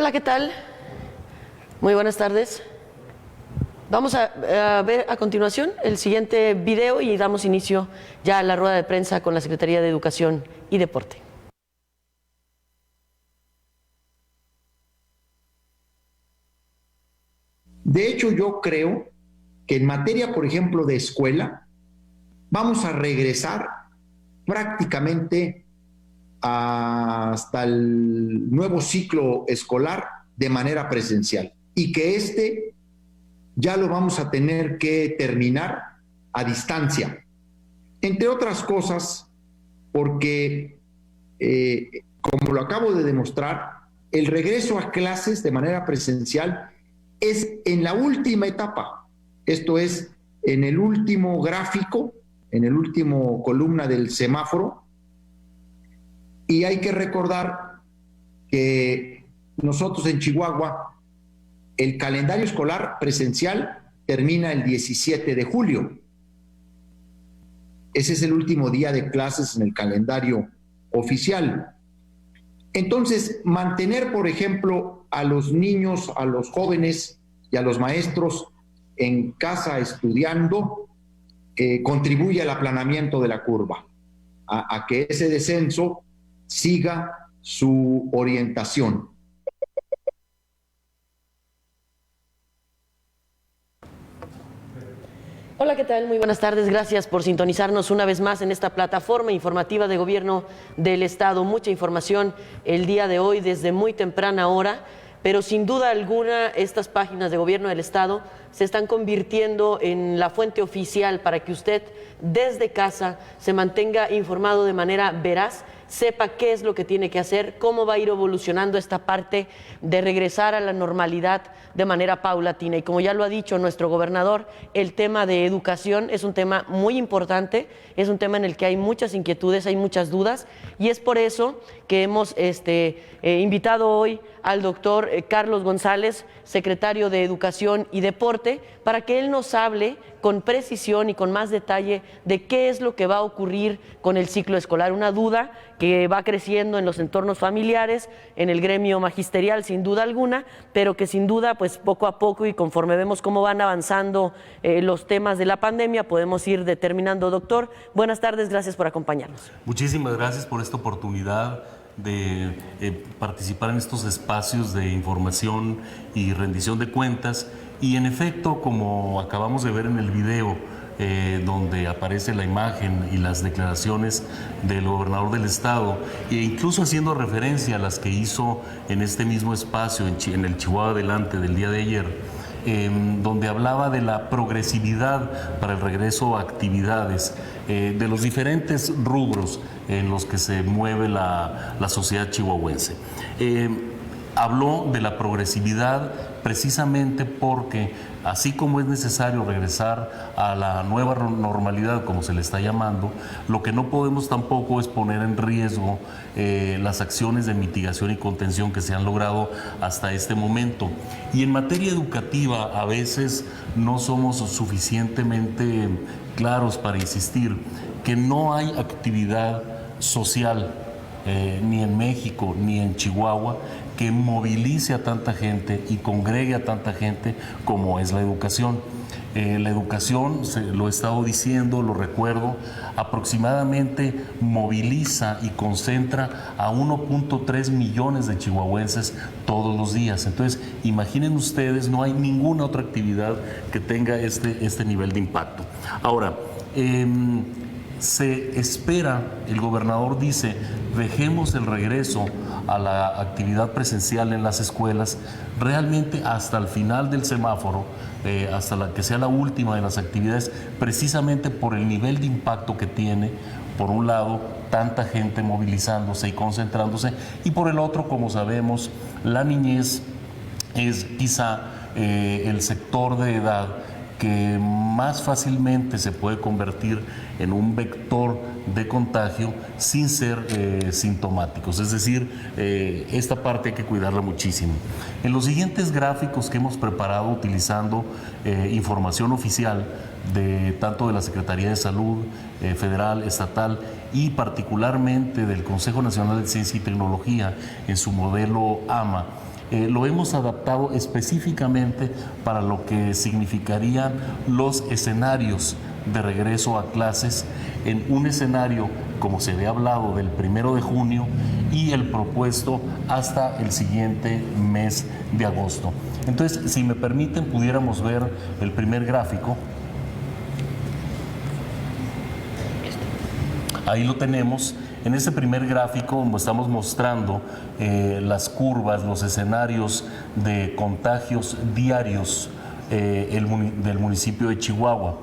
Hola, ¿qué tal? Muy buenas tardes. Vamos a ver a continuación el siguiente video y damos inicio ya a la rueda de prensa con la Secretaría de Educación y Deporte. De hecho, yo creo que en materia, por ejemplo, de escuela, vamos a regresar prácticamente hasta el nuevo ciclo escolar de manera presencial y que ya lo vamos a tener que terminar a distancia. Entre otras cosas, porque, como lo acabo de demostrar, el regreso a clases de manera presencial es en la última etapa, esto es, en el último gráfico, en el último columna del semáforo, y hay que recordar que nosotros en Chihuahua, el calendario escolar presencial termina el 17 de julio. Ese es el último día de clases en el calendario oficial. Entonces, mantener, por ejemplo, a los niños, a los jóvenes y a los maestros en casa estudiando, contribuye al aplanamiento de la curva, a que ese descenso siga su orientación. Hola, ¿qué tal? Muy buenas tardes. Gracias por sintonizarnos una vez más en esta plataforma informativa de Gobierno del Estado. Mucha información el día de hoy desde muy temprana hora, pero sin duda alguna estas páginas de Gobierno del Estado se están convirtiendo en la fuente oficial para que usted desde casa se mantenga informado de manera veraz, sepa qué es lo que tiene que hacer, cómo va a ir evolucionando esta parte de regresar a la normalidad de manera paulatina. Y como ya lo ha dicho nuestro gobernador, el tema de educación es un tema muy importante, es un tema en el que hay muchas inquietudes, hay muchas dudas, y es por eso que hemos invitado hoy al doctor Carlos González, secretario de Educación y Deporte, para que él nos hable con precisión y con más detalle de qué es lo que va a ocurrir con el ciclo escolar. Una duda que va creciendo en los entornos familiares, en el gremio magisterial sin duda alguna, pero que sin duda pues poco a poco y conforme vemos cómo van avanzando los temas de la pandemia podemos ir determinando. Doctor, buenas tardes, gracias por acompañarnos. Muchísimas gracias por esta oportunidad de participar en estos espacios de información y rendición de cuentas. Y en efecto, como acabamos de ver en el video, donde aparece la imagen y las declaraciones del gobernador del estado, e incluso haciendo referencia a las que hizo en este mismo espacio, en el Chihuahua Adelante del día de ayer, donde hablaba de la progresividad para el regreso a actividades, de los diferentes rubros en los que se mueve la sociedad chihuahuense. Habló de la progresividad precisamente porque, así como es necesario regresar a la nueva normalidad, como se le está llamando, lo que no podemos tampoco es poner en riesgo las acciones de mitigación y contención que se han logrado hasta este momento. Y en materia educativa, a veces no somos suficientemente claros para insistir que no hay actividad social, ni en México ni en Chihuahua, que movilice a tanta gente y congregue a tanta gente como es la educación. La educación, lo he estado diciendo, lo recuerdo, aproximadamente moviliza y concentra a 1.3 millones de chihuahuenses todos los días. Entonces, imaginen ustedes, no hay ninguna otra actividad que tenga este nivel de impacto. Ahora, se espera, el gobernador dice, dejemos el regreso a la actividad presencial en las escuelas realmente hasta el final del semáforo, hasta la que sea la última de las actividades, precisamente por el nivel de impacto que tiene, por un lado, tanta gente movilizándose y concentrándose, y por el otro, como sabemos, la niñez es quizá el sector de edad que más fácilmente se puede convertir en un vector de contagio sin ser sintomáticos. Es decir, esta parte hay que cuidarla muchísimo. En los siguientes gráficos que hemos preparado utilizando información oficial tanto de la Secretaría de Salud Federal, Estatal y particularmente del Consejo Nacional de Ciencia y Tecnología en su modelo AMA, lo hemos adaptado específicamente para lo que significarían los escenarios de regreso a clases, en un escenario, como se había hablado, del 1 de junio y el propuesto hasta el siguiente mes de agosto. Entonces, si me permiten, pudiéramos ver el primer gráfico. Ahí lo tenemos. En este primer gráfico estamos mostrando las curvas, los escenarios de contagios diarios del municipio de Chihuahua.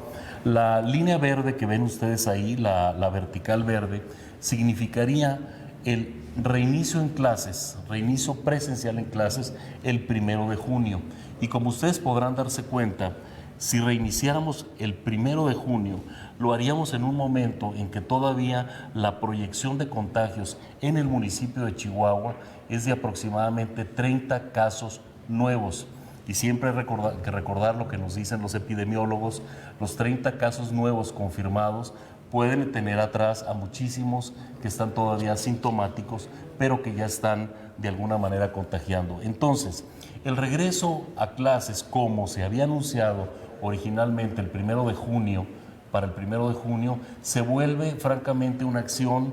La línea verde que ven ustedes ahí, la vertical verde, significaría el reinicio en clases, reinicio presencial en clases el 1 de junio. Y como ustedes podrán darse cuenta, si reiniciáramos el 1 de junio, lo haríamos en un momento en que todavía la proyección de contagios en el municipio de Chihuahua es de aproximadamente 30 casos nuevos. Y siempre hay que recordar lo que nos dicen los epidemiólogos: los 30 casos nuevos confirmados pueden tener atrás a muchísimos que están todavía asintomáticos, pero que ya están de alguna manera contagiando. Entonces, el regreso a clases, como se había anunciado originalmente el 1 de junio, para el 1 de junio, se vuelve francamente una acción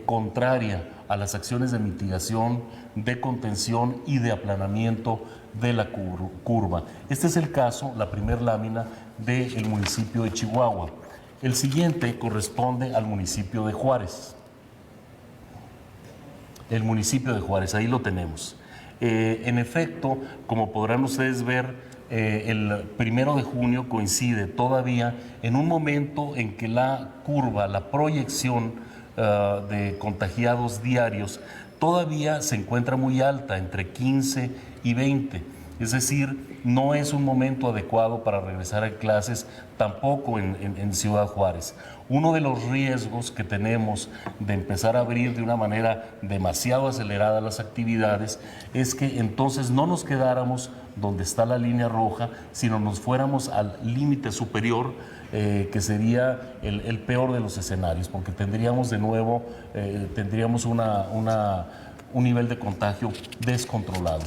contraria a las acciones de mitigación, de contención y de aplanamiento de la curva. Este es el caso, la primera lámina, del municipio de Chihuahua. El siguiente corresponde al municipio de Juárez. El municipio de Juárez, ahí lo tenemos. En efecto, como podrán ustedes ver, el 1 de junio coincide todavía en un momento en que la curva, la proyección de contagiados diarios todavía se encuentra muy alta, entre 15 y 20. Es decir, no es un momento adecuado para regresar a clases tampoco en Ciudad Juárez. Uno de los riesgos que tenemos de empezar a abrir de una manera demasiado acelerada las actividades es que entonces no nos quedáramos donde está la línea roja, sino nos fuéramos al límite superior, que sería el peor de los escenarios, porque tendríamos de nuevo un nivel de contagio descontrolado.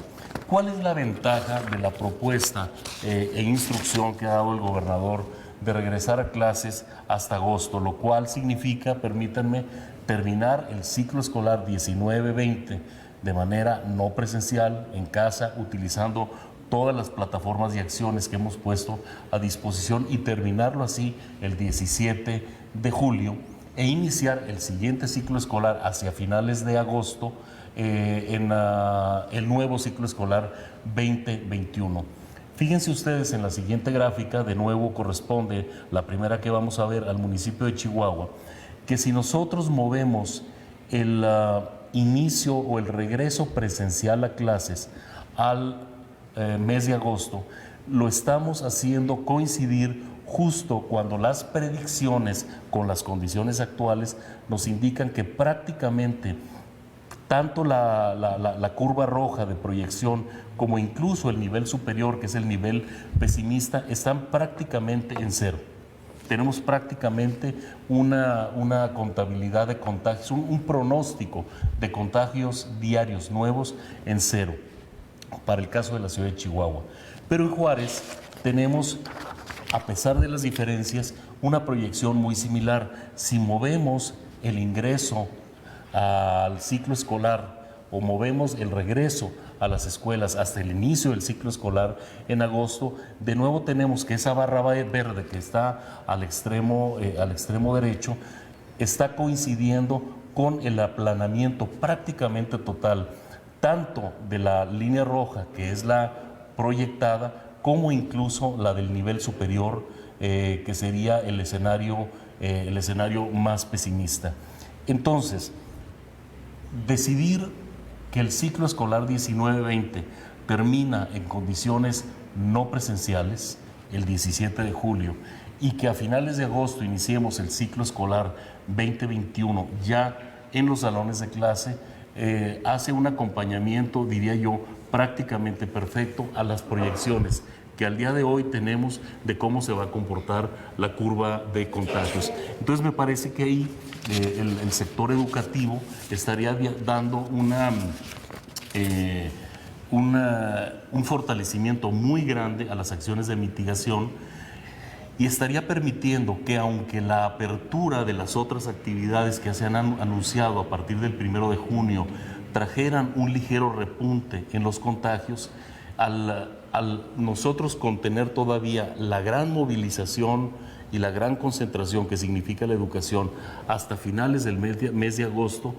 ¿Cuál es la ventaja de la propuesta e instrucción que ha dado el gobernador de regresar a clases hasta agosto? Lo cual significa, permítanme, terminar el ciclo escolar 19-20 de manera no presencial, en casa, utilizando todas las plataformas y acciones que hemos puesto a disposición, y terminarlo así el 17 de julio e iniciar el siguiente ciclo escolar hacia finales de agosto, en el nuevo ciclo escolar 2021. Fíjense ustedes en la siguiente gráfica, de nuevo corresponde la primera que vamos a ver al municipio de Chihuahua, que si nosotros movemos el inicio o el regreso presencial a clases al mes de agosto, lo estamos haciendo coincidir justo cuando las predicciones con las condiciones actuales nos indican que prácticamente tanto la curva roja de proyección como incluso el nivel superior, que es el nivel pesimista, están prácticamente en cero. Tenemos prácticamente una contabilidad de contagios, un pronóstico de contagios diarios nuevos en cero, para el caso de la ciudad de Chihuahua. Pero en Juárez tenemos, a pesar de las diferencias, una proyección muy similar. Si movemos el ingreso al ciclo escolar o movemos el regreso a las escuelas hasta el inicio del ciclo escolar en agosto, de nuevo tenemos que esa barra verde que está al extremo derecho está coincidiendo con el aplanamiento prácticamente total, tanto de la línea roja, que es la proyectada, como incluso la del nivel superior, que sería el escenario más pesimista. Entonces, decidir que el ciclo escolar 19-20 termina en condiciones no presenciales el 17 de julio y que a finales de agosto iniciemos el ciclo escolar 2021 ya en los salones de clase, hace un acompañamiento, diría yo, prácticamente perfecto a las proyecciones que al día de hoy tenemos de cómo se va a comportar la curva de contagios. Entonces me parece que ahí el sector educativo estaría dando un fortalecimiento muy grande a las acciones de mitigación y estaría permitiendo que, aunque la apertura de las otras actividades que se han anunciado a partir del 1 de junio trajeran un ligero repunte en los contagios, al nosotros contener todavía la gran movilización y la gran concentración que significa la educación hasta finales del mes de agosto,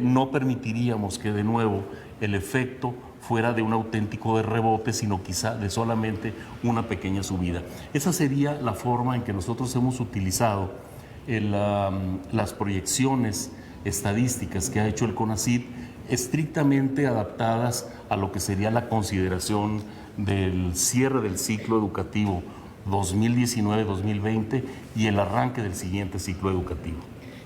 no permitiríamos que de nuevo el efecto fuera de un auténtico rebote, sino quizá de solamente una pequeña subida. Esa sería la forma en que nosotros hemos utilizado las proyecciones estadísticas que ha hecho el CONACYT, estrictamente adaptadas a lo que sería la consideración del cierre del ciclo educativo 2019-2020 y el arranque del siguiente ciclo educativo.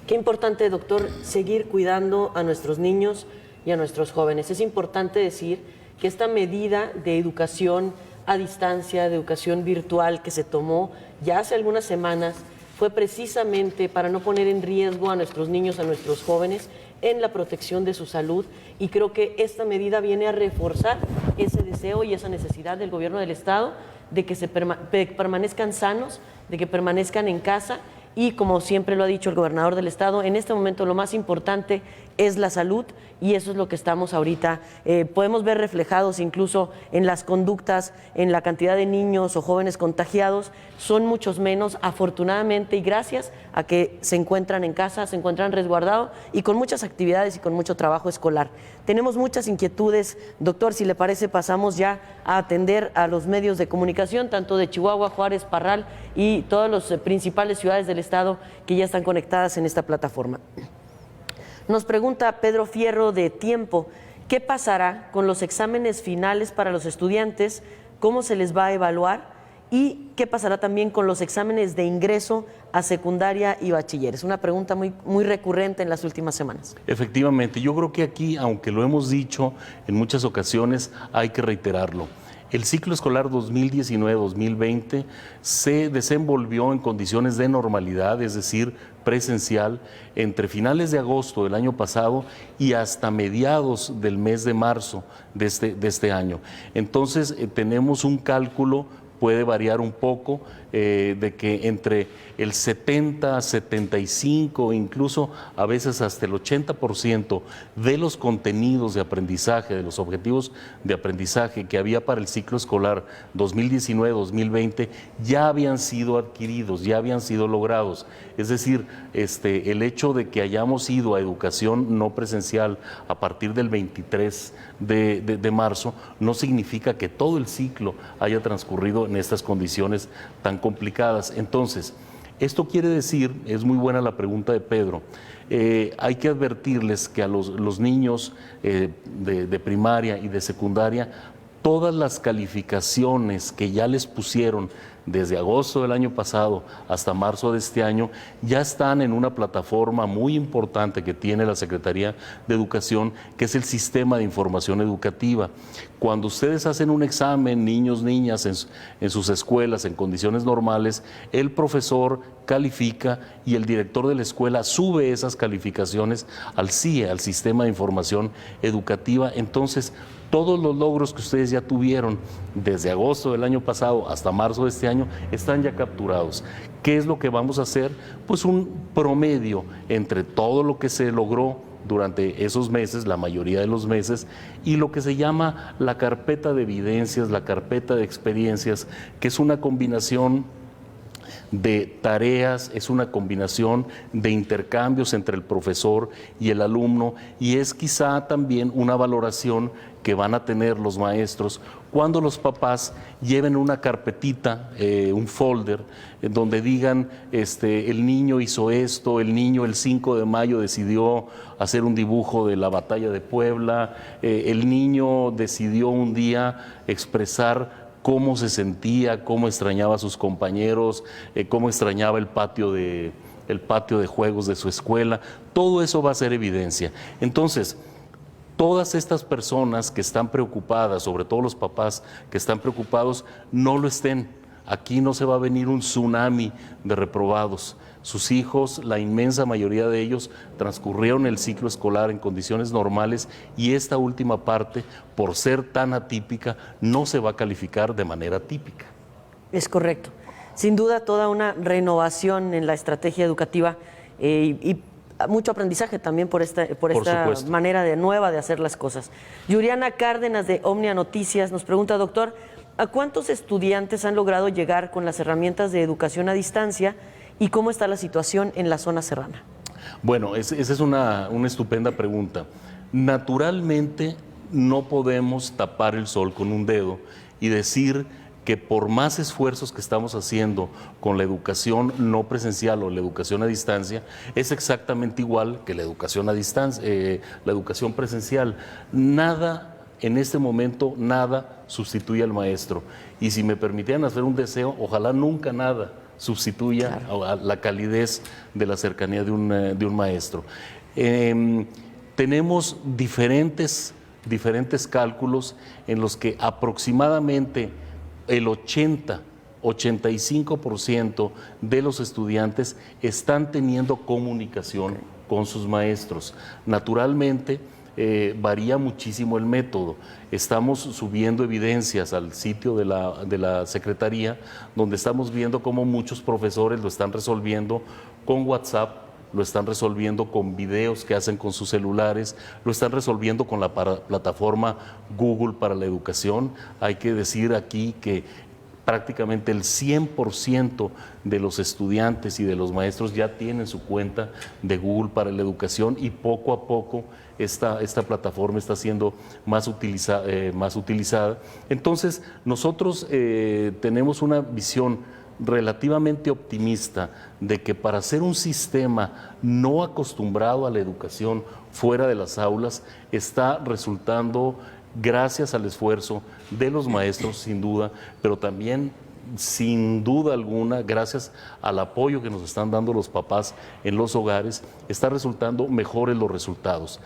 Qué importante, doctor, seguir cuidando a nuestros niños y a nuestros jóvenes. Es importante decir que esta medida de educación a distancia, de educación virtual que se tomó ya hace algunas semanas, fue precisamente para no poner en riesgo a nuestros niños, a nuestros jóvenes, en la protección de su salud, y creo que esta medida viene a reforzar ese deseo y esa necesidad del gobierno del Estado de que permanezcan sanos, de que permanezcan en casa. Y como siempre lo ha dicho el gobernador del Estado, en este momento lo más importante es la salud, y eso es lo que estamos ahorita. Podemos ver reflejados incluso en las conductas, en la cantidad de niños o jóvenes contagiados, son muchos menos, afortunadamente, y gracias a que se encuentran en casa, se encuentran resguardados y con muchas actividades y con mucho trabajo escolar. Tenemos muchas inquietudes, doctor, si le parece pasamos ya a atender a los medios de comunicación, tanto de Chihuahua, Juárez, Parral y todas las principales ciudades del Estado que ya están conectadas en esta plataforma. Nos pregunta Pedro Fierro de Tiempo, ¿qué pasará con los exámenes finales para los estudiantes? ¿Cómo se les va a evaluar? ¿Y qué pasará también con los exámenes de ingreso a secundaria y bachiller? Es una pregunta muy recurrente en las últimas semanas. Efectivamente, yo creo que aquí, aunque lo hemos dicho en muchas ocasiones, hay que reiterarlo. El ciclo escolar 2019-2020 se desenvolvió en condiciones de normalidad, es decir, presencial, entre finales de agosto del año pasado y hasta mediados del mes de marzo de este año. Entonces, tenemos un cálculo, puede variar un poco, de que entre el 70, 75, incluso a veces hasta el 80% de los contenidos de aprendizaje, de los objetivos de aprendizaje que había para el ciclo escolar 2019-2020 ya habían sido adquiridos, ya habían sido logrados. Es decir, el hecho de que hayamos ido a educación no presencial a partir del 23 de marzo no significa que todo el ciclo haya transcurrido en estas condiciones tan complicadas. Entonces, esto quiere decir, es muy buena la pregunta de Pedro, hay que advertirles que a los niños de primaria y de secundaria, todas las calificaciones que ya les pusieron desde agosto del año pasado hasta marzo de este año, ya están en una plataforma muy importante que tiene la Secretaría de Educación, que es el Sistema de Información Educativa. Cuando ustedes hacen un examen, niños, niñas, en sus escuelas, en condiciones normales, el profesor califica y el director de la escuela sube esas calificaciones al CIE, al Sistema de Información Educativa. Entonces, todos los logros que ustedes ya tuvieron desde agosto del año pasado hasta marzo de este año están ya capturados. ¿Qué es lo que vamos a hacer? Pues un promedio entre todo lo que se logró durante esos meses, la mayoría de los meses, y lo que se llama la carpeta de evidencias, la carpeta de experiencias, que es una combinación de tareas, es una combinación de intercambios entre el profesor y el alumno, y es quizá también una valoración que van a tener los maestros cuando los papás lleven una carpetita, un folder, en donde digan, el niño hizo esto, el niño el 5 de mayo decidió hacer un dibujo de la batalla de Puebla, el niño decidió un día expresar cómo se sentía, cómo extrañaba a sus compañeros, cómo extrañaba el patio de juegos de su escuela. Todo eso va a ser evidencia. Entonces, todas estas personas que están preocupadas, sobre todo los papás que están preocupados, no lo estén. aquí no se va a venir un tsunami de reprobados. Sus hijos, la inmensa mayoría de ellos, transcurrieron el ciclo escolar en condiciones normales y esta última parte, por ser tan atípica, no se va a calificar de manera típica. Es correcto. Sin duda, toda una renovación en la estrategia educativa y mucho aprendizaje también por esta manera nueva de hacer las cosas. Yuriana Cárdenas, de Omnia Noticias, nos pregunta, doctor, ¿a cuántos estudiantes han logrado llegar con las herramientas de educación a distancia y cómo está la situación en la zona serrana? Bueno, esa es una estupenda pregunta. Naturalmente, no podemos tapar el sol con un dedo y decir que por más esfuerzos que estamos haciendo con la educación no presencial o la educación a distancia, es exactamente igual que la educación a distancia, la educación presencial. Nada, en este momento, nada sustituye al maestro. Y si me permitieran hacer un deseo, ojalá nunca nada sustituya a la calidez de la cercanía de un maestro. Tenemos diferentes cálculos en los que aproximadamente el 85% de los estudiantes están teniendo comunicación con sus maestros. Naturalmente, varía muchísimo el método. Estamos subiendo evidencias al sitio de la Secretaría, donde estamos viendo cómo muchos profesores lo están resolviendo con WhatsApp, lo están resolviendo con videos que hacen con sus celulares, lo están resolviendo con la plataforma Google para la educación. Hay que decir aquí que prácticamente el 100% de los estudiantes y de los maestros ya tienen su cuenta de Google para la educación y poco a poco esta plataforma está siendo más utilizada. Entonces, nosotros tenemos una visión relativamente optimista de que para ser un sistema no acostumbrado a la educación fuera de las aulas está resultando, gracias al esfuerzo de los maestros sin duda, pero también sin duda alguna, gracias al apoyo que nos están dando los papás en los hogares, está resultando mejores los resultados.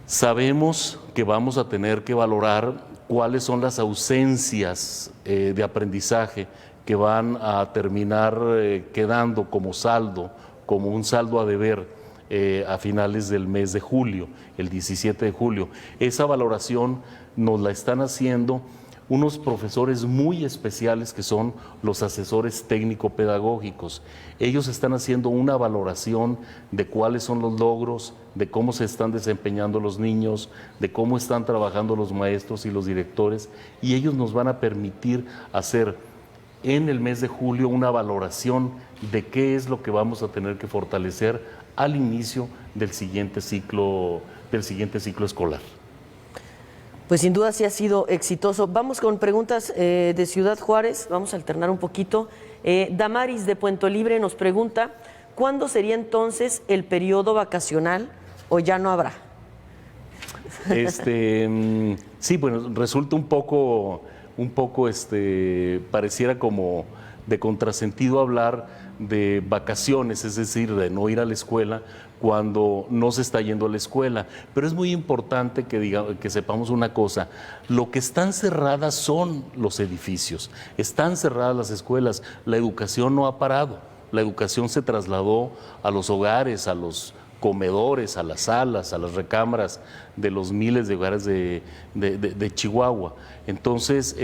Sabemos que vamos a tener que valorar cuáles son las ausencias de aprendizaje que van a terminar quedando como saldo, como un saldo a deber a finales del mes de julio, el 17 de julio. Esa valoración nos la están haciendo unos profesores muy especiales que son los asesores técnico-pedagógicos. Ellos están haciendo una valoración de cuáles son los logros, de cómo se están desempeñando los niños, de cómo están trabajando los maestros y los directores, y ellos nos van a permitir hacer en el mes de julio una valoración de qué es lo que vamos a tener que fortalecer al inicio del siguiente ciclo escolar. Pues sin duda sí ha sido exitoso. Vamos con preguntas de Ciudad Juárez, vamos a alternar un poquito. Damaris de Puente Libre nos pregunta, ¿cuándo sería entonces el periodo vacacional o ya no habrá? Sí, bueno, resulta un poco pareciera como de contrasentido hablar de vacaciones, es decir, de no ir a la escuela cuando no se está yendo a la escuela. Pero es muy importante que sepamos una cosa, lo que están cerradas son los edificios, están cerradas las escuelas, la educación no ha parado, la educación se trasladó a los hogares, a los comedores, a las salas, a las recámaras de los miles de hogares de Chihuahua. Entonces,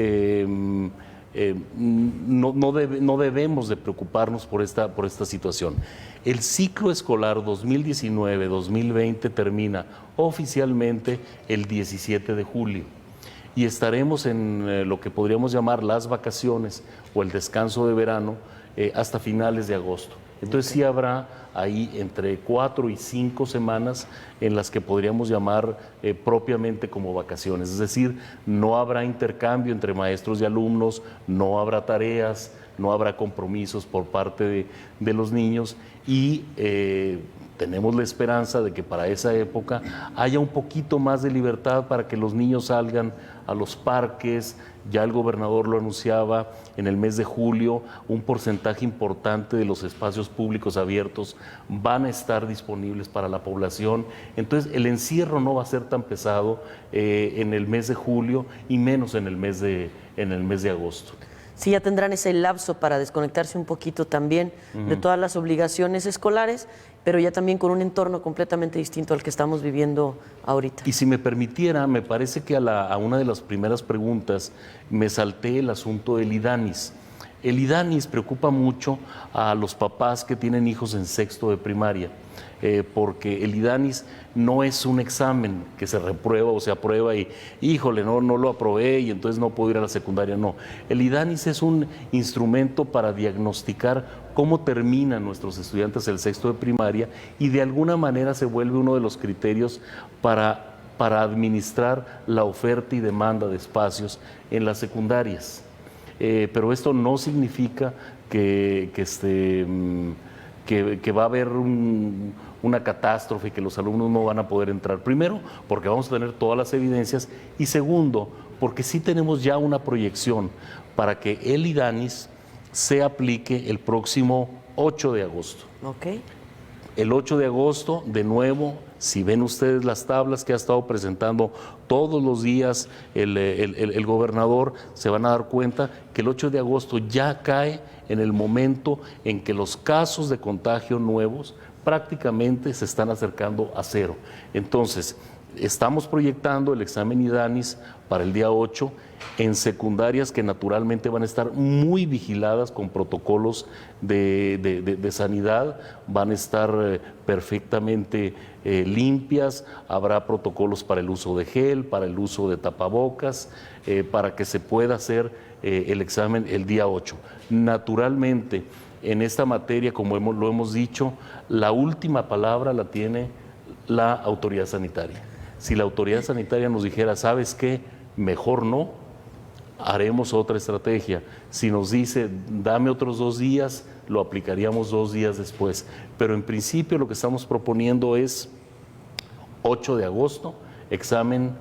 no debemos de preocuparnos por esta situación. El ciclo escolar 2019-2020 termina oficialmente el 17 de julio y estaremos en lo que podríamos llamar las vacaciones o el descanso de verano hasta finales de agosto. Entonces sí habrá ahí entre 4 y 5 semanas en las que podríamos llamar propiamente como vacaciones. Es decir, no habrá intercambio entre maestros y alumnos, no habrá tareas, no habrá compromisos por parte de los niños y tenemos la esperanza de que para esa época haya un poquito más de libertad para que los niños salgan a los parques. Ya el gobernador lo anunciaba, en el mes de julio un porcentaje importante de los espacios públicos abiertos van a estar disponibles para la población. Entonces el encierro no va a ser tan pesado en el mes de julio y menos en el mes de agosto. si ya tendrán ese lapso para desconectarse un poquito también de todas las obligaciones escolares, pero ya también con un entorno completamente distinto al que estamos viviendo ahorita. Y si me permitiera, me parece que a una de las primeras preguntas me salté el asunto del IDANIS. El IDANIS preocupa mucho a los papás que tienen hijos en sexto de primaria, porque el IDANIS no es un examen que se reprueba o se aprueba y, híjole, no lo aprobé y entonces no puedo ir a la secundaria. No, el IDANIS es un instrumento para diagnosticar cómo terminan nuestros estudiantes el sexto de primaria y de alguna manera se vuelve uno de los criterios para administrar la oferta y demanda de espacios en las secundarias. Pero esto no significa que va a haber una catástrofe y que los alumnos no van a poder entrar. Primero, porque vamos a tener todas las evidencias y segundo, porque sí tenemos ya una proyección para que el IDANIS se aplique el próximo 8 de agosto. Okay. El 8 de agosto, de nuevo, si ven ustedes las tablas que ha estado presentando todos los días el gobernador, se van a dar cuenta que el 8 de agosto ya cae en el momento en que los casos de contagio nuevos prácticamente se están acercando a cero. Entonces, estamos proyectando el examen IDANIS para el día 8 en secundarias que naturalmente van a estar muy vigiladas con protocolos de sanidad, van a estar perfectamente limpias, habrá protocolos para el uso de gel, para el uso de tapabocas, para que se pueda hacer el examen el día 8. Naturalmente, en esta materia, como lo hemos dicho, la última palabra la tiene la autoridad sanitaria. Si la autoridad sanitaria nos dijera, ¿sabes qué? Mejor no, haremos otra estrategia. Si nos dice, dame otros 2 días, lo aplicaríamos 2 días después. Pero en principio lo que estamos proponiendo es 8 de agosto, examen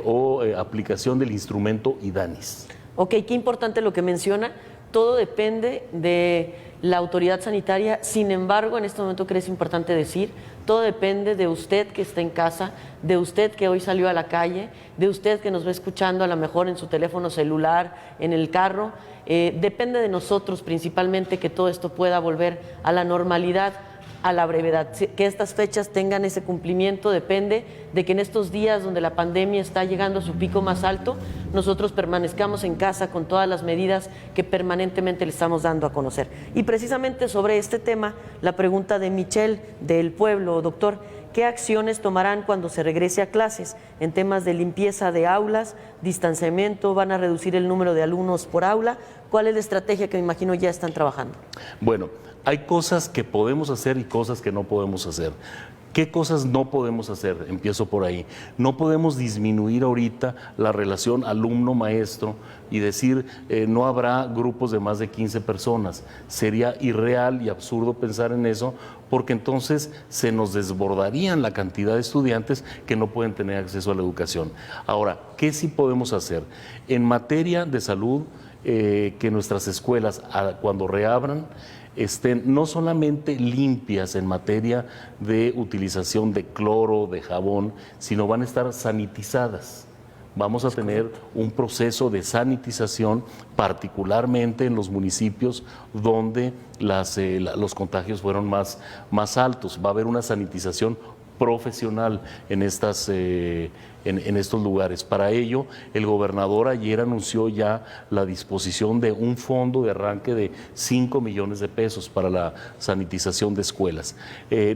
o aplicación del instrumento IDANIS. Ok, qué importante lo que menciona. Todo depende de la autoridad sanitaria. Sin embargo, en este momento creo que es importante decir, todo depende de usted que está en casa, de usted que hoy salió a la calle, de usted que nos va escuchando a lo mejor en su teléfono celular, en el carro. Depende de nosotros principalmente que todo esto pueda volver a la normalidad a la brevedad. Que estas fechas tengan ese cumplimiento depende de que en estos días donde la pandemia está llegando a su pico más alto, nosotros permanezcamos en casa con todas las medidas que permanentemente le estamos dando a conocer. Y precisamente sobre este tema, la pregunta de Michelle del Pueblo, doctor, ¿qué acciones tomarán cuando se regrese a clases en temas de limpieza de aulas, distanciamiento? ¿Van a reducir el número de alumnos por aula? ¿Cuál es la estrategia que me imagino ya están trabajando? Bueno, hay cosas que podemos hacer y cosas que no podemos hacer. ¿Qué cosas no podemos hacer? Empiezo por ahí. No podemos disminuir ahorita la relación alumno-maestro y decir no habrá grupos de más de 15 personas. Sería irreal y absurdo pensar en eso porque entonces se nos desbordarían la cantidad de estudiantes que no pueden tener acceso a la educación. Ahora, ¿qué sí podemos hacer? En materia de salud, que nuestras escuelas, cuando reabran, estén no solamente limpias en materia de utilización de cloro, de jabón, sino van a estar sanitizadas. Vamos a tener un proceso de sanitización, particularmente en los municipios donde los contagios fueron más altos. Va a haber una sanitización profesional en estos lugares. Para ello, el gobernador ayer anunció ya la disposición de un fondo de arranque de 5 millones de pesos para la sanitización de escuelas.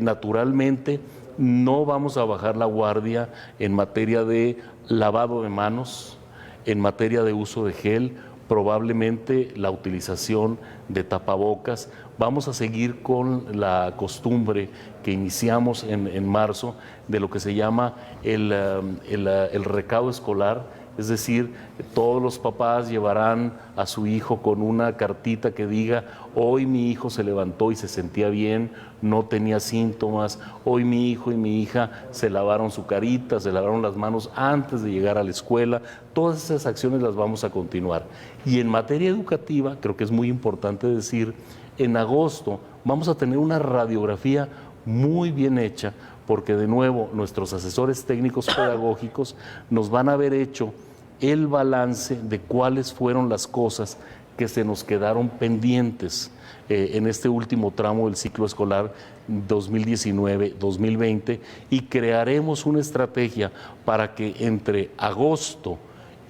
Naturalmente, no vamos a bajar la guardia en materia de lavado de manos, en materia de uso de gel, probablemente la utilización de tapabocas. Vamos a seguir con la costumbre que iniciamos en marzo de lo que se llama el recado escolar, es decir, todos los papás llevarán a su hijo con una cartita que diga, hoy mi hijo se levantó y se sentía bien, no tenía síntomas, hoy mi hijo y mi hija se lavaron su carita, se lavaron las manos antes de llegar a la escuela. Todas esas acciones las vamos a continuar. Y en materia educativa, creo que es muy importante decir, en agosto vamos a tener una radiografía muy bien hecha, porque de nuevo nuestros asesores técnicos pedagógicos nos van a haber hecho el balance de cuáles fueron las cosas que se nos quedaron pendientes en este último tramo del ciclo escolar 2019-2020 y crearemos una estrategia para que entre agosto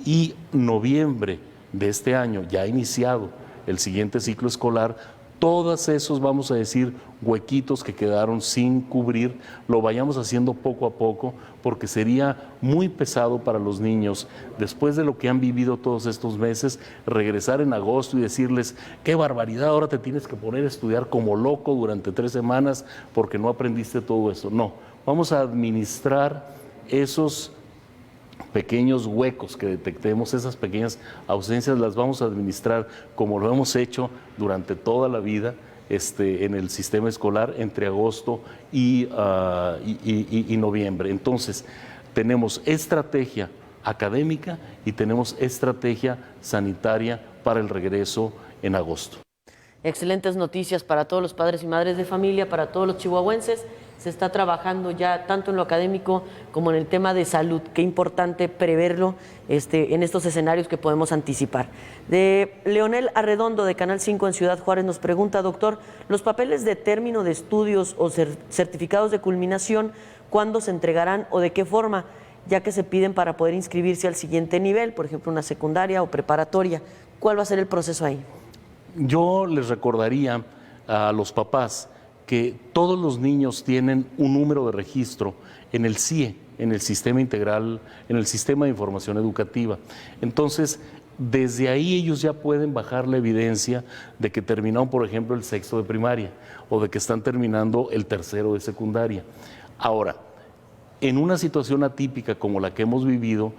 y noviembre de este año, ya iniciado el siguiente ciclo escolar, todos esos, vamos a decir, huequitos que quedaron sin cubrir, lo vayamos haciendo poco a poco, porque sería muy pesado para los niños, después de lo que han vivido todos estos meses, regresar en agosto y decirles, qué barbaridad, ahora te tienes que poner a estudiar como loco durante 3 semanas porque no aprendiste todo eso. No, vamos a administrar esos pequeños huecos que detectemos, esas pequeñas ausencias, las vamos a administrar como lo hemos hecho durante toda la vida en el sistema escolar entre agosto y noviembre. Entonces, tenemos estrategia académica y tenemos estrategia sanitaria para el regreso en agosto. Excelentes noticias para todos los padres y madres de familia, para todos los chihuahuenses. Se está trabajando ya tanto en lo académico como en el tema de salud. Qué importante preverlo en estos escenarios que podemos anticipar. Leonel Arredondo, de Canal 5 en Ciudad Juárez, nos pregunta, doctor, ¿los papeles de término de estudios o certificados de culminación, cuándo se entregarán o de qué forma, ya que se piden para poder inscribirse al siguiente nivel, por ejemplo, una secundaria o preparatoria? ¿Cuál va a ser el proceso ahí? Yo les recordaría a los papás que todos los niños tienen un número de registro en el CIE, en el Sistema Integral, en el Sistema de Información Educativa. Entonces, desde ahí ellos ya pueden bajar la evidencia de que terminaron, por ejemplo, el 6º de primaria o de que están terminando el 3º de secundaria. Ahora, en una situación atípica como la que hemos vivido,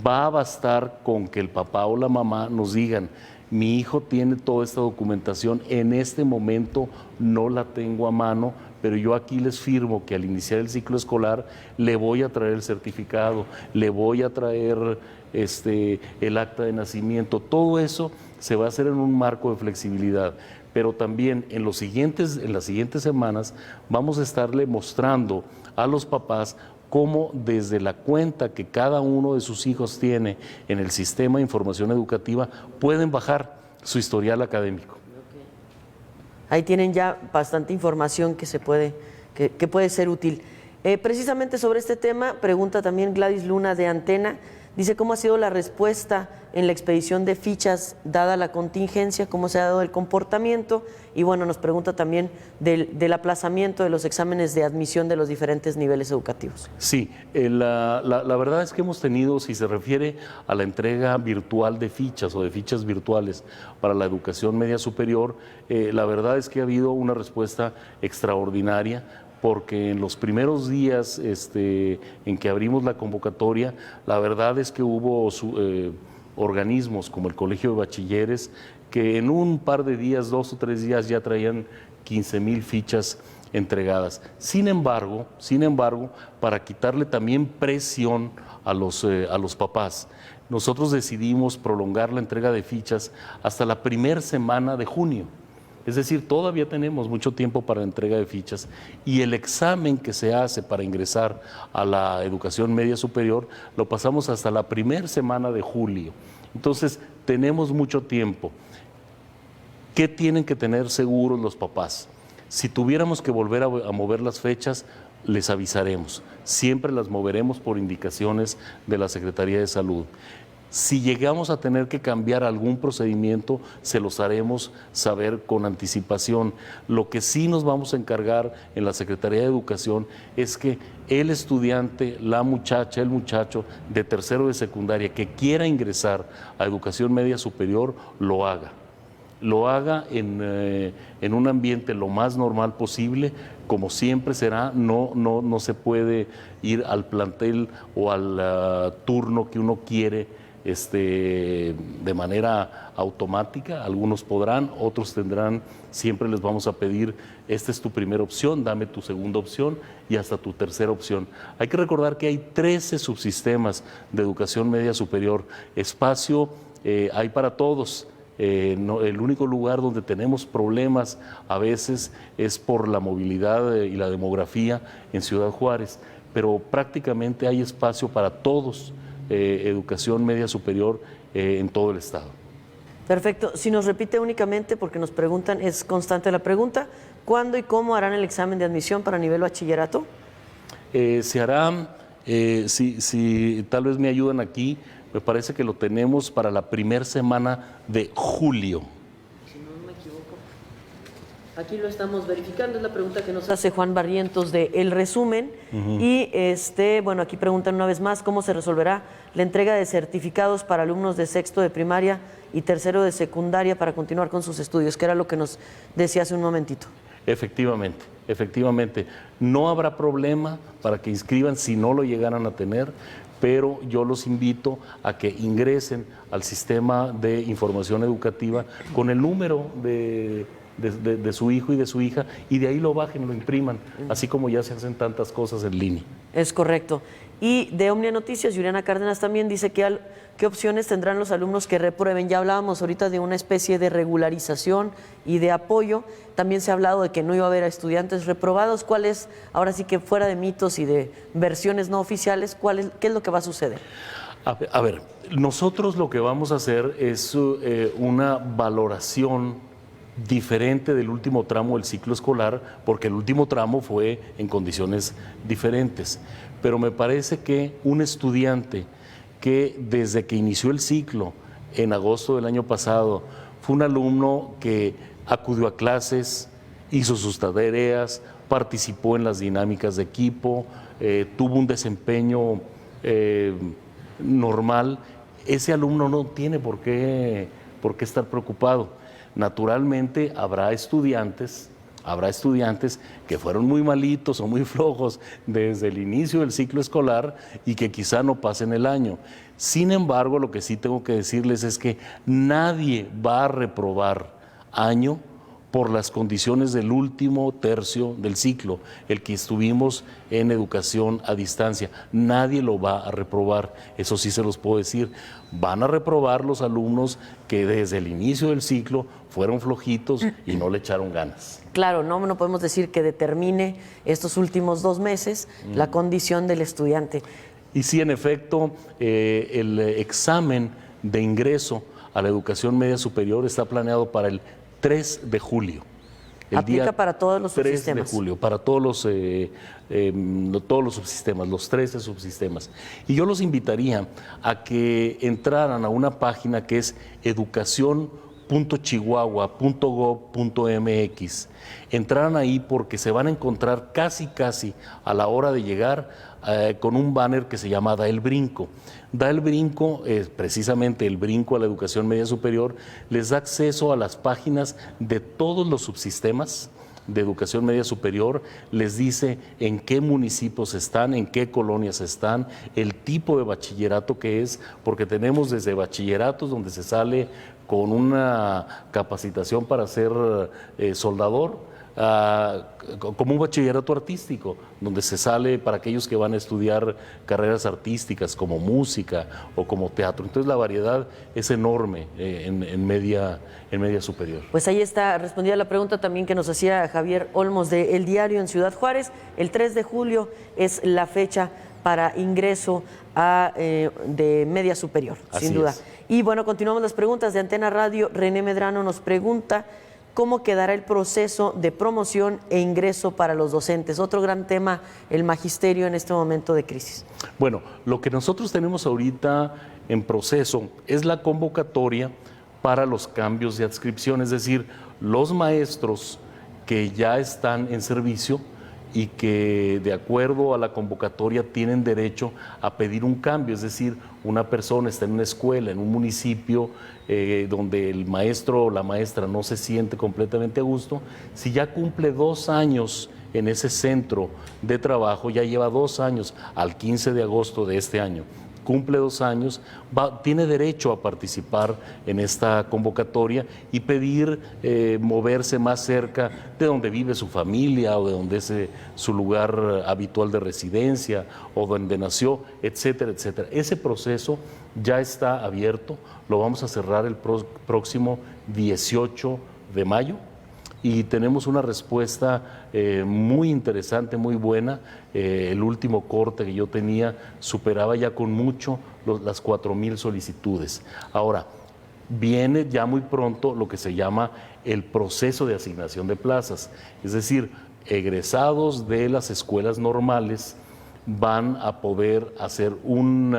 va a bastar con que el papá o la mamá nos digan, mi hijo tiene toda esta documentación, en este momento no la tengo a mano, pero yo aquí les firmo que al iniciar el ciclo escolar le voy a traer el certificado, le voy a traer el acta de nacimiento. Todo eso se va a hacer en un marco de flexibilidad, pero también en las siguientes semanas vamos a estarle mostrando a los papás cómo desde la cuenta que cada uno de sus hijos tiene en el sistema de información educativa pueden bajar su historial académico. Ahí tienen ya bastante información que puede ser útil. Precisamente sobre este tema, pregunta también Gladys Luna de Antena, dice cómo ha sido la respuesta en la expedición de fichas dada la contingencia, cómo se ha dado el comportamiento, y bueno, nos pregunta también del aplazamiento de los exámenes de admisión de los diferentes niveles educativos. Sí, la verdad es que hemos tenido, si se refiere a la entrega virtual de fichas o de fichas virtuales para la educación media superior, la verdad es que ha habido una respuesta extraordinaria, porque en los primeros días en que abrimos la convocatoria, la verdad es que hubo organismos como el Colegio de Bachilleres que en un par de días, 2 o 3 días, ya traían 15,000 fichas entregadas. Sin embargo, para quitarle también presión a los papás, nosotros decidimos prolongar la entrega de fichas hasta la primera semana de junio. Es decir, todavía tenemos mucho tiempo para la entrega de fichas y el examen que se hace para ingresar a la educación media superior lo pasamos hasta la primera semana de julio. Entonces, tenemos mucho tiempo. ¿Qué tienen que tener seguros los papás? Si tuviéramos que volver a mover las fechas, les avisaremos. Siempre las moveremos por indicaciones de la Secretaría de Salud. Si llegamos a tener que cambiar algún procedimiento, se los haremos saber con anticipación. Lo que sí nos vamos a encargar en la Secretaría de Educación es que el estudiante, la muchacha, el muchacho de 3º de secundaria que quiera ingresar a educación media superior, lo haga. Lo haga en un ambiente lo más normal posible, como siempre será. No se puede ir al plantel o al turno que uno quiere de manera automática. Algunos podrán, otros tendrán, siempre les vamos a pedir, esta es tu primera opción, dame tu segunda opción y hasta tu tercera opción. Hay que recordar que hay 13 subsistemas de educación media superior, espacio hay para todos. El único lugar donde tenemos problemas a veces es por la movilidad y la demografía en Ciudad Juárez, pero prácticamente hay espacio para todos. Educación media superior en todo el estado. Perfecto. Si nos repite únicamente, porque nos preguntan, es constante la pregunta, ¿cuándo y cómo harán el examen de admisión para nivel bachillerato? Se hará, si tal vez me ayudan aquí, me parece que lo tenemos para la primera semana de julio. Si no me equivoco. Aquí lo estamos verificando, es la pregunta que nos hace Juan Barrientos de El Resumen. Y bueno, aquí preguntan una vez más cómo se resolverá la entrega de certificados para alumnos de sexto de primaria y tercero de secundaria para continuar con sus estudios, que era lo que nos decía hace un momentito. Efectivamente, efectivamente. No habrá problema para que inscriban si no lo llegaran a tener, pero yo los invito a que ingresen al sistema de información educativa con el número de su hijo y de su hija, y de ahí lo bajen, lo impriman, así como ya se hacen tantas cosas en línea. Es correcto. Y de Omnia Noticias, Juliana Cárdenas también dice que qué opciones tendrán los alumnos que reprueben. Ya hablábamos ahorita de una especie de regularización y de apoyo. También se ha hablado de que no iba a haber a estudiantes reprobados. ¿Cuál es, ahora sí que fuera de mitos y de versiones no oficiales, qué es lo que va a suceder? A ver, nosotros lo que vamos a hacer es una valoración diferente del último tramo del ciclo escolar, porque el último tramo fue en condiciones diferentes. Pero me parece que un estudiante que desde que inició el ciclo, en agosto del año pasado, fue un alumno que acudió a clases, hizo sus tareas, participó en las dinámicas de equipo, tuvo un desempeño normal, ese alumno no tiene por qué estar preocupado. Naturalmente habrá estudiantes que fueron muy malitos o muy flojos desde el inicio del ciclo escolar y que quizá no pasen el año. Sin embargo, lo que sí tengo que decirles es que nadie va a reprobar año por las condiciones del último tercio del ciclo, el que estuvimos en educación a distancia. Nadie lo va a reprobar, eso sí se los puedo decir. Van a reprobar los alumnos que desde el inicio del ciclo fueron flojitos y no le echaron ganas. Claro, no podemos decir que determine estos últimos 2 meses la condición del estudiante. Y sí, en efecto, el examen de ingreso a la educación media superior está planeado para el 3 de julio. Aplica para todos los subsistemas. 3 de julio, para todos los subsistemas, los 13 subsistemas. Y yo los invitaría a que entraran a una página que es educación.chihuahua.gov.mx. Entraran ahí porque se van a encontrar casi a la hora de llegar con un banner que se llama Da el Brinco. Da el Brinco, precisamente el brinco a la educación media superior, les da acceso a las páginas de todos los subsistemas de educación media superior, les dice en qué municipios están, en qué colonias están, el tipo de bachillerato que es, porque tenemos desde bachilleratos donde se sale con una capacitación para ser soldador, como un bachillerato artístico, donde se sale para aquellos que van a estudiar carreras artísticas como música o como teatro. Entonces la variedad es enorme en media superior. Pues ahí está respondida la pregunta también que nos hacía Javier Olmos de El Diario en Ciudad Juárez. El 3 de julio es la fecha para ingreso de media superior, Así sin duda. es. Y bueno, continuamos las preguntas de Antena Radio. René Medrano nos pregunta cómo quedará el proceso de promoción e ingreso para los docentes. Otro gran tema, el magisterio en este momento de crisis. Bueno, lo que nosotros tenemos ahorita en proceso es la convocatoria para los cambios de adscripción, es decir, los maestros que ya están en servicio y que de acuerdo a la convocatoria tienen derecho a pedir un cambio, es decir, una persona está en una escuela, en un municipio donde el maestro o la maestra no se siente completamente a gusto, si ya cumple 2 años en ese centro de trabajo, ya lleva 2 años al 15 de agosto de este año, cumple 2 años, tiene derecho a participar en esta convocatoria y pedir moverse más cerca de donde vive su familia o de donde es su lugar habitual de residencia o donde nació, etcétera, etcétera. Ese proceso ya está abierto, lo vamos a cerrar el próximo 18 de mayo. Y tenemos una respuesta muy interesante, muy buena. El último corte que yo tenía superaba ya con mucho las 4,000 solicitudes. Ahora, viene ya muy pronto lo que se llama el proceso de asignación de plazas. Es decir, egresados de las escuelas normales van a poder hacer un,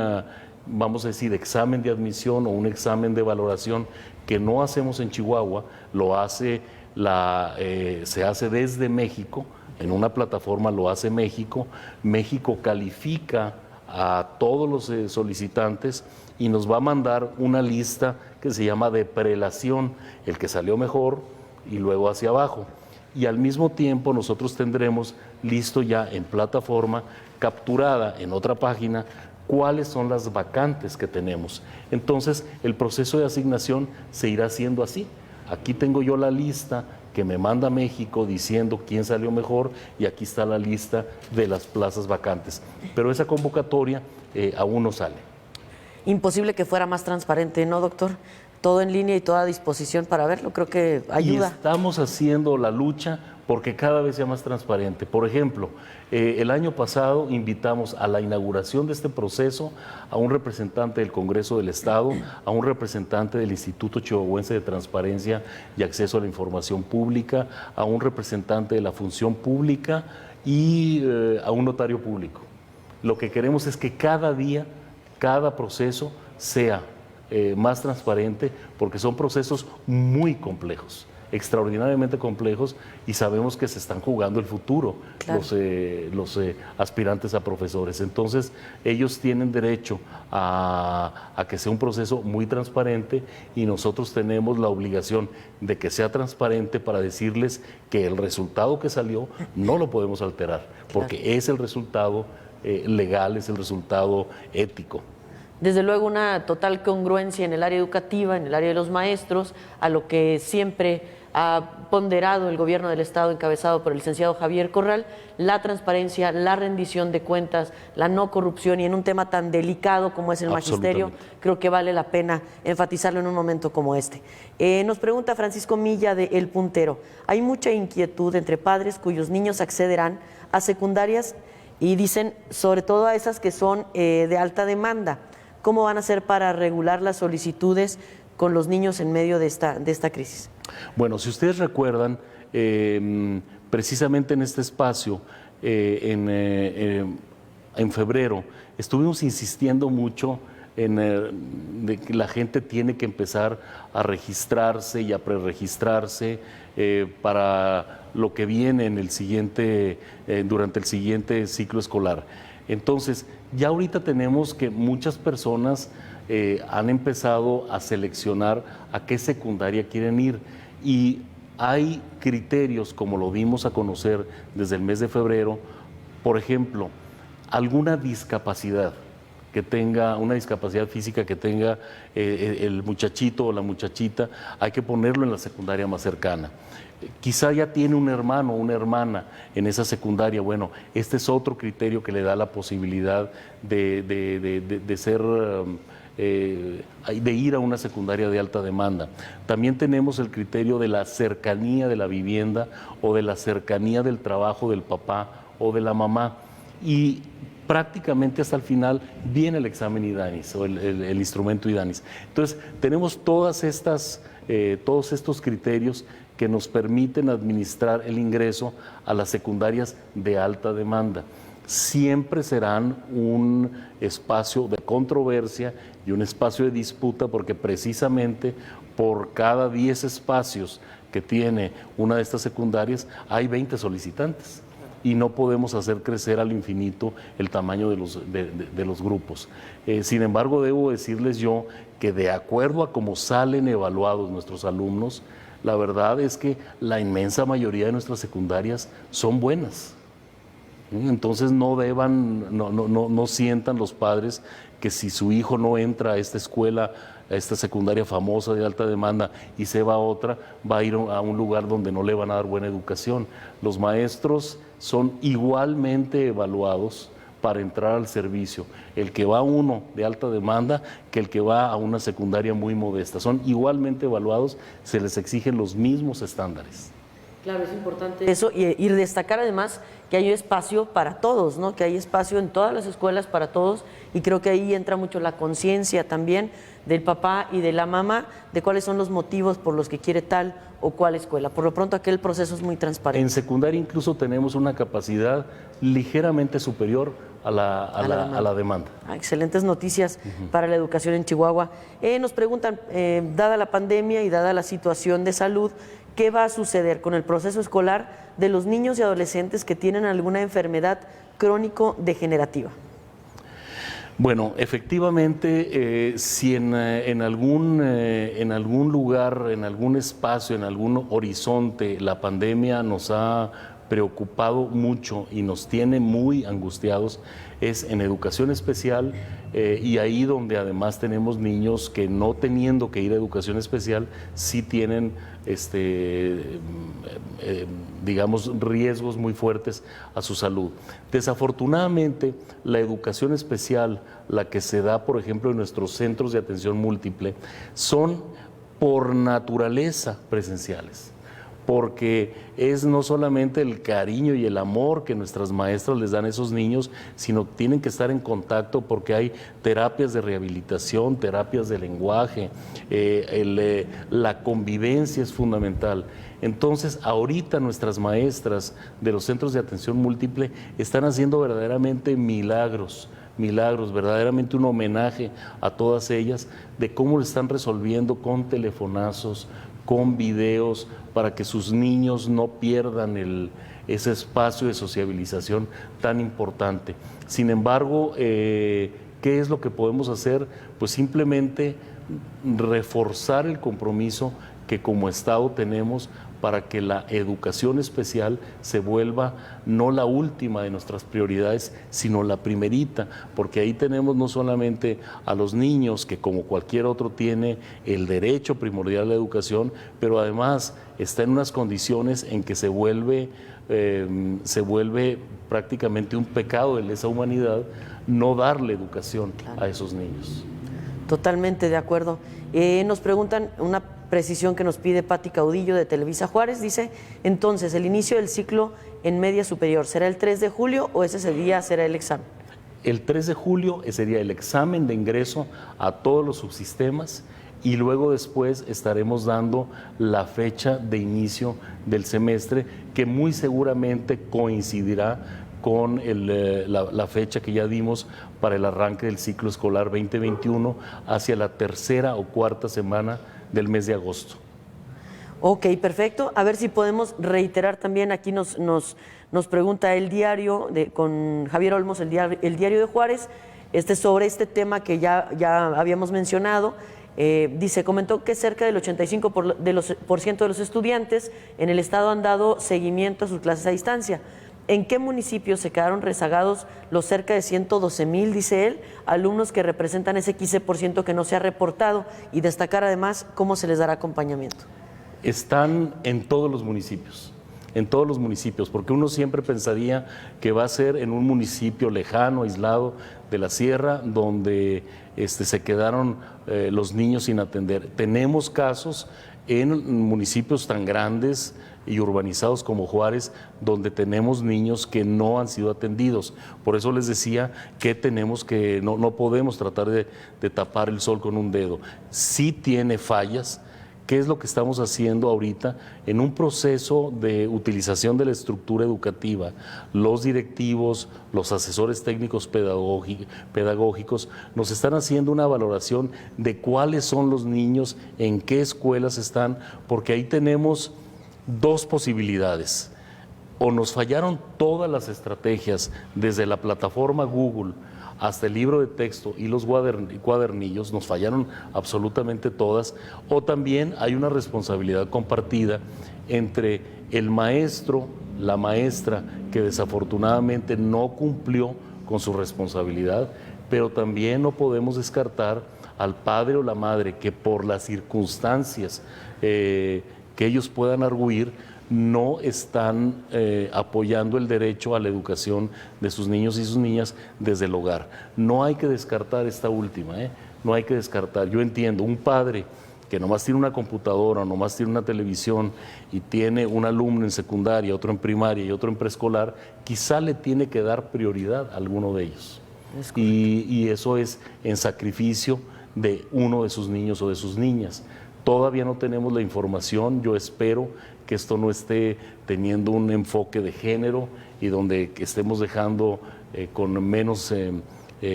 vamos a decir, examen de admisión o un examen de valoración que no hacemos en Chihuahua, lo hace se hace desde México, en una plataforma lo hace México. México califica a todos los solicitantes y nos va a mandar una lista que se llama de prelación, el que salió mejor y luego hacia abajo. Y al mismo tiempo nosotros tendremos listo ya en plataforma, capturada en otra página, cuáles son las vacantes que tenemos. Entonces el proceso de asignación se irá haciendo así. Aquí tengo yo la lista que me manda México diciendo quién salió mejor y aquí está la lista de las plazas vacantes. Pero esa convocatoria aún no sale. Imposible que fuera más transparente, ¿no, doctor? Todo en línea y toda a disposición para verlo, creo que ayuda. Y estamos haciendo la lucha porque cada vez sea más transparente. Por ejemplo, el año pasado invitamos a la inauguración de este proceso a un representante del Congreso del Estado, a un representante del Instituto Chihuahuense de Transparencia y Acceso a la Información Pública, a un representante de la Función Pública y a un notario público. Lo que queremos es que cada día, cada proceso sea más transparente, porque son procesos muy complejos, extraordinariamente complejos, y sabemos que se están jugando el futuro, claro, los aspirantes a profesores. Entonces ellos tienen derecho a que sea un proceso muy transparente, y nosotros tenemos la obligación de que sea transparente para decirles que el resultado que salió no lo podemos alterar, porque claro, es el resultado legal, es el resultado ético. Desde luego una total congruencia en el área educativa, en el área de los maestros, a lo que siempre ha ponderado el gobierno del Estado encabezado por el licenciado Javier Corral, la transparencia, la rendición de cuentas, la no corrupción, y en un tema tan delicado como es el magisterio, creo que vale la pena enfatizarlo en un momento como este. Nos pregunta Francisco Milla de El Puntero, hay mucha inquietud entre padres cuyos niños accederán a secundarias y dicen, sobre todo a esas que son de alta demanda. ¿Cómo van a hacer para regular las solicitudes con los niños en medio de esta crisis? Bueno, si ustedes recuerdan, precisamente en este espacio, en febrero, estuvimos insistiendo mucho de que la gente tiene que empezar a registrarse y a preregistrarse para lo que viene en el siguiente, durante el siguiente ciclo escolar. Entonces, ya ahorita tenemos que muchas personas han empezado a seleccionar a qué secundaria quieren ir, y hay criterios, como lo dimos a conocer desde el mes de febrero. Por ejemplo, alguna discapacidad que tenga, una discapacidad física que tenga el muchachito o la muchachita, hay que ponerlo en la secundaria más cercana. Quizá ya tiene un hermano o una hermana en esa secundaria. Bueno, este es otro criterio que le da la posibilidad de ir a una secundaria de alta demanda. También tenemos el criterio de la cercanía de la vivienda o de la cercanía del trabajo del papá o de la mamá. Y prácticamente hasta el final viene el examen IDANIS o el instrumento IDANIS. Entonces, tenemos todos estos criterios que nos permiten administrar el ingreso a las secundarias de alta demanda. Siempre serán un espacio de controversia y un espacio de disputa, porque precisamente por cada 10 espacios que tiene una de estas secundarias hay 20 solicitantes. Y no podemos hacer crecer al infinito el tamaño de los grupos. Sin embargo, debo decirles yo que de acuerdo a cómo salen evaluados nuestros alumnos, la verdad es que la inmensa mayoría de nuestras secundarias son buenas. Entonces no sientan los padres que si su hijo no entra a esta escuela, a esta secundaria famosa de alta demanda, y se va a otra, va a ir a un lugar donde no le van a dar buena educación. Los maestros son igualmente evaluados para entrar al servicio, el que va a uno de alta demanda que el que va a una secundaria muy modesta. Son igualmente evaluados, se les exigen los mismos estándares. Claro, es importante eso y destacar además que hay espacio para todos, ¿no? Que hay espacio en todas las escuelas para todos y creo que ahí entra mucho la conciencia también del papá y de la mamá de cuáles son los motivos por los que quiere tal o cual escuela. Por lo pronto aquel proceso es muy transparente. En secundaria incluso tenemos una capacidad ligeramente superior a la demanda. Excelentes noticias para la educación en Chihuahua. Nos preguntan, dada la pandemia y dada la situación de salud, ¿qué va a suceder con el proceso escolar de los niños y adolescentes que tienen alguna enfermedad crónico-degenerativa? Bueno, efectivamente, si en algún lugar, en algún espacio, en algún horizonte, la pandemia nos ha preocupado mucho y nos tiene muy angustiados, es en educación especial y ahí donde además tenemos niños que no teniendo que ir a educación especial, sí tienen digamos, riesgos muy fuertes a su salud. Desafortunadamente, la educación especial, la que se da, por ejemplo, en nuestros centros de atención múltiple, son por naturaleza presenciales, porque es no solamente el cariño y el amor que nuestras maestras les dan a esos niños, sino que tienen que estar en contacto porque hay terapias de rehabilitación, terapias de lenguaje, la convivencia es fundamental. Entonces, ahorita nuestras maestras de los centros de atención múltiple están haciendo verdaderamente milagros, verdaderamente un homenaje a todas ellas de cómo lo están resolviendo con telefonazos, con videos, para que sus niños no pierdan ese espacio de sociabilización tan importante. Sin embargo, ¿qué es lo que podemos hacer? Pues simplemente reforzar el compromiso que como Estado tenemos para que la educación especial se vuelva no la última de nuestras prioridades, sino la primerita, porque ahí tenemos no solamente a los niños, que como cualquier otro tiene el derecho primordial a la educación, pero además está en unas condiciones en que se vuelve prácticamente un pecado de lesa humanidad no darle educación a esos niños. Totalmente de acuerdo. Nos preguntan una precisión que nos pide Pati Caudillo de Televisa Juárez. Dice, entonces, ¿el inicio del ciclo en media superior será el 3 de julio o ese día será el examen? El 3 de julio sería el examen de ingreso a todos los subsistemas y luego después estaremos dando la fecha de inicio del semestre que muy seguramente coincidirá con la fecha que ya dimos para el arranque del ciclo escolar 2021 hacia la tercera o cuarta semana del mes de agosto. Ok, perfecto. A ver si podemos reiterar también, aquí nos pregunta el diario, con Javier Olmos, el diario de Juárez, sobre este tema que ya habíamos mencionado. Dice, comentó que cerca del 85% de los estudiantes en el estado han dado seguimiento a sus clases a distancia. ¿En qué municipios se quedaron rezagados los cerca de 112,000, dice él, alumnos que representan ese 15% que no se ha reportado? Y destacar además cómo se les dará acompañamiento. Están en todos los municipios, porque uno siempre pensaría que va a ser en un municipio lejano, aislado de la sierra, donde se quedaron los niños sin atender. Tenemos casos en municipios tan grandes y urbanizados como Juárez, donde tenemos niños que no han sido atendidos. Por eso les decía que no podemos tratar de tapar el sol con un dedo. Sí tiene fallas. ¿Qué es lo que estamos haciendo ahorita? En un proceso de utilización de la estructura educativa, los directivos, los asesores técnicos pedagógicos nos están haciendo una valoración de cuáles son los niños, en qué escuelas están, porque ahí tenemos dos posibilidades. O nos fallaron todas las estrategias, desde la plataforma Google hasta el libro de texto y los cuadernillos, nos fallaron absolutamente todas, o también hay una responsabilidad compartida entre el maestro, la maestra, que desafortunadamente no cumplió con su responsabilidad, pero también no podemos descartar al padre o la madre que por las circunstancias que ellos puedan arguir, no están apoyando el derecho a la educación de sus niños y sus niñas desde el hogar. No hay que descartar esta última, no hay que descartar. Yo entiendo, un padre que nomás tiene una computadora, nomás tiene una televisión y tiene un alumno en secundaria, otro en primaria y otro en preescolar, quizá le tiene que dar prioridad a alguno de ellos. Y eso es en sacrificio de uno de sus niños o de sus niñas. Todavía no tenemos la información, yo espero que esto no esté teniendo un enfoque de género y donde estemos dejando con menos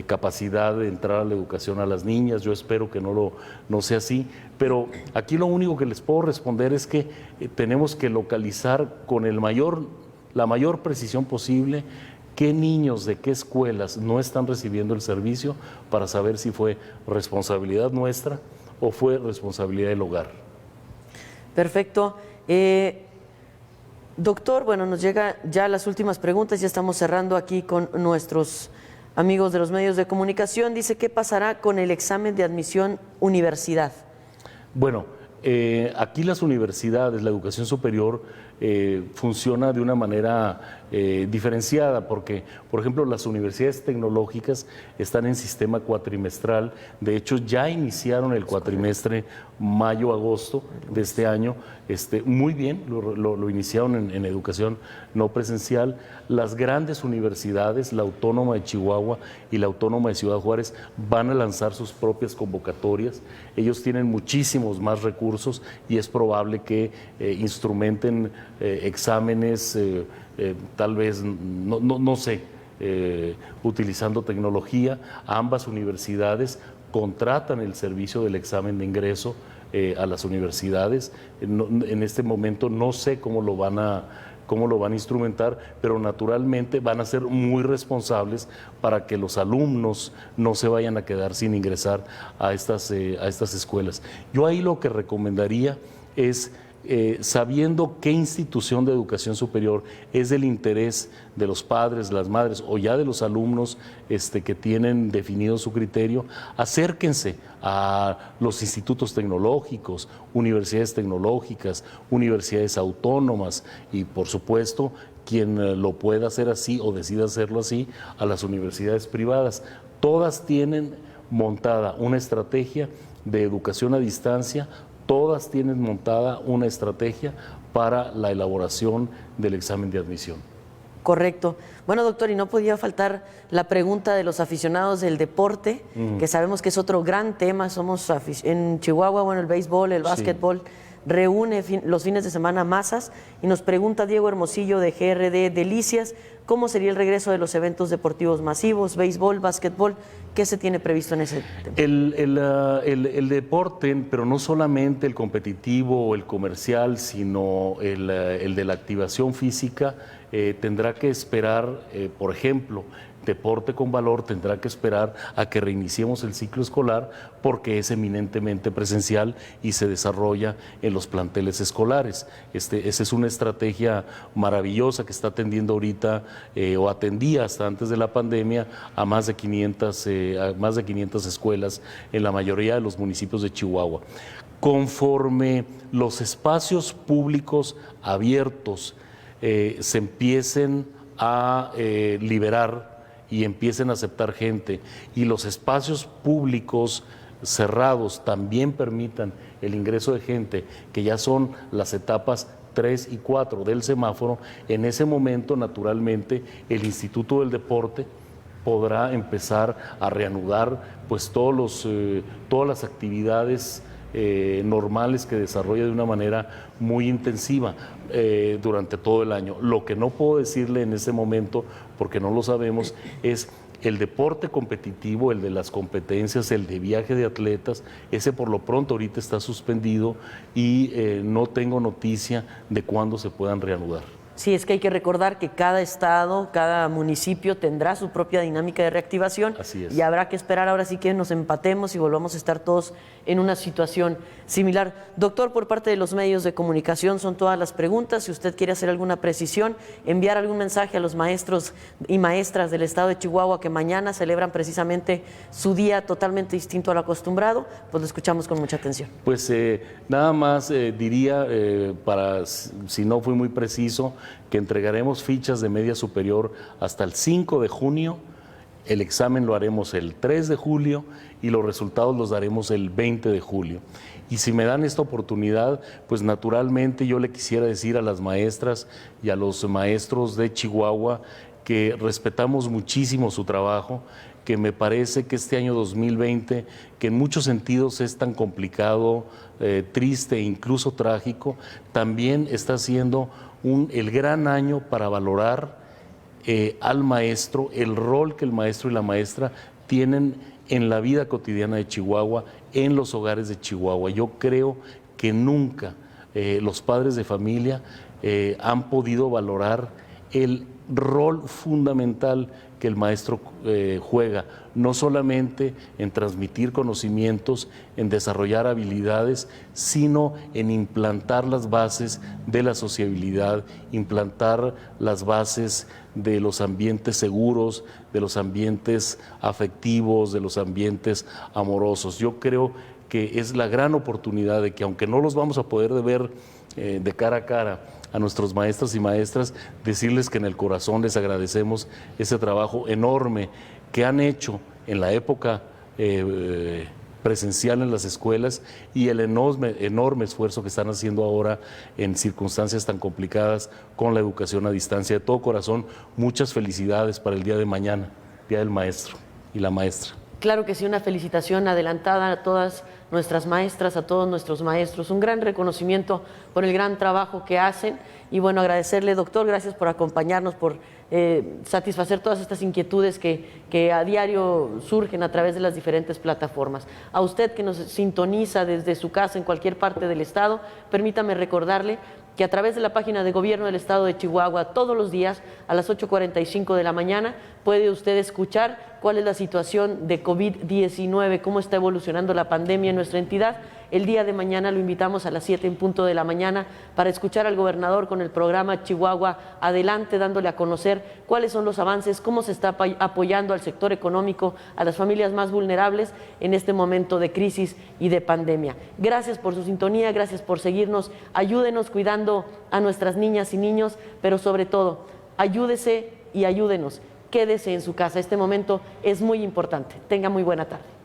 capacidad de entrar a la educación a las niñas. Yo espero que no sea así, pero aquí lo único que les puedo responder es que tenemos que localizar con la mayor precisión posible qué niños de qué escuelas no están recibiendo el servicio para saber si fue responsabilidad nuestra o fue responsabilidad del hogar. Perfecto. Doctor, bueno, nos llegan ya las últimas preguntas, ya estamos cerrando aquí con nuestros amigos de los medios de comunicación. Dice, ¿qué pasará con el examen de admisión universidad? Bueno, aquí las universidades, la educación superior, funciona de una manera diferenciada porque, por ejemplo, las universidades tecnológicas están en sistema cuatrimestral. De hecho, ya iniciaron el cuatrimestre mayo-agosto de este año. Muy bien, lo iniciaron en educación no presencial. Las grandes universidades, la Autónoma de Chihuahua y la Autónoma de Ciudad Juárez, van a lanzar sus propias convocatorias. Ellos tienen muchísimos más recursos y es probable que instrumenten exámenes, tal vez, no sé, utilizando tecnología. Ambas universidades contratan el servicio del examen de ingreso a las universidades. En este momento no sé cómo lo van a instrumentar, pero naturalmente van a ser muy responsables para que los alumnos no se vayan a quedar sin ingresar a estas escuelas. Yo ahí lo que recomendaría es, sabiendo qué institución de educación superior es del interés de los padres, las madres o ya de los alumnos que tienen definido su criterio, acérquense a los institutos tecnológicos, universidades tecnológicas, universidades autónomas y, por supuesto, quien lo pueda hacer así o decida hacerlo así, a las universidades privadas. Todas tienen montada una estrategia de educación a distancia. Todas tienen montada una estrategia para la elaboración del examen de admisión. Correcto. Bueno, doctor, y no podía faltar la pregunta de los aficionados del deporte, que sabemos que es otro gran tema. En Chihuahua, bueno, el béisbol, el básquetbol, reúne los fines de semana masas, y nos pregunta Diego Hermosillo de GRD Delicias, ¿cómo sería el regreso de los eventos deportivos masivos, béisbol, básquetbol? ¿Qué se tiene previsto en ese tema? El deporte, pero no solamente el competitivo o el comercial, sino el de la activación física, tendrá que esperar, por ejemplo, deporte con valor tendrá que esperar a que reiniciemos el ciclo escolar porque es eminentemente presencial y se desarrolla en los planteles escolares. Esa es una estrategia maravillosa que está atendiendo ahorita o atendía hasta antes de la pandemia a más de 500 escuelas en la mayoría de los municipios de Chihuahua. Conforme los espacios públicos abiertos se empiecen a liberar y empiecen a aceptar gente y los espacios públicos cerrados también permitan el ingreso de gente, que ya son las etapas 3 y 4 del semáforo, en ese momento naturalmente el Instituto del Deporte podrá empezar a reanudar pues todas las actividades normales que desarrolla de una manera muy intensiva durante todo el año. Lo que no puedo decirle en ese momento, porque no lo sabemos, es el deporte competitivo, el de las competencias, el de viaje de atletas. Ese por lo pronto ahorita está suspendido y no tengo noticia de cuándo se puedan reanudar. Sí, es que hay que recordar que cada estado, cada municipio tendrá su propia dinámica de reactivación. Así es. Y habrá que esperar ahora sí que nos empatemos y volvamos a estar todos en una situación similar. Doctor, por parte de los medios de comunicación son todas las preguntas. Si usted quiere hacer alguna precisión, enviar algún mensaje a los maestros y maestras del estado de Chihuahua que mañana celebran precisamente su día totalmente distinto al acostumbrado, pues lo escuchamos con mucha atención. Pues nada más diría, si no fui muy preciso, que entregaremos fichas de media superior hasta el 5 de junio, el examen lo haremos el 3 de julio y los resultados los daremos el 20 de julio. Y si me dan esta oportunidad, pues naturalmente yo le quisiera decir a las maestras y a los maestros de Chihuahua que respetamos muchísimo su trabajo, que me parece que este año 2020, que en muchos sentidos es tan complicado, triste e incluso trágico, también está siendo el gran año para valorar al maestro, el rol que el maestro y la maestra tienen en la vida cotidiana de Chihuahua, en los hogares de Chihuahua. Yo creo que nunca los padres de familia han podido valorar el rol fundamental que el maestro juega, no solamente en transmitir conocimientos, en desarrollar habilidades, sino en implantar las bases de la sociabilidad, implantar las bases de los ambientes seguros, de los ambientes afectivos, de los ambientes amorosos. Yo creo que es la gran oportunidad de que, aunque no los vamos a poder ver de cara a cara, a nuestros maestros y maestras, decirles que en el corazón les agradecemos ese trabajo enorme que han hecho en la época presencial en las escuelas y el enorme esfuerzo que están haciendo ahora en circunstancias tan complicadas con la educación a distancia. De todo corazón, muchas felicidades para el día de mañana, Día del Maestro y la Maestra. Claro que sí, una felicitación adelantada a todas nuestras maestras, a todos nuestros maestros, un gran reconocimiento por el gran trabajo que hacen y bueno, agradecerle, doctor, gracias por acompañarnos, por satisfacer todas estas inquietudes que a diario surgen a través de las diferentes plataformas. A usted que nos sintoniza desde su casa en cualquier parte del estado, permítame recordarle que a través de la página de Gobierno del Estado de Chihuahua, todos los días a las 8:45 de la mañana, puede usted escuchar cuál es la situación de COVID-19, cómo está evolucionando la pandemia en nuestra entidad. El día de mañana lo invitamos a las 7 en punto de la mañana para escuchar al gobernador con el programa Chihuahua Adelante, dándole a conocer cuáles son los avances, cómo se está apoyando al sector económico, a las familias más vulnerables en este momento de crisis y de pandemia. Gracias por su sintonía, gracias por seguirnos, ayúdenos cuidando a nuestras niñas y niños, pero sobre todo, ayúdese y ayúdenos, quédese en su casa. Este momento es muy importante. Tenga muy buena tarde.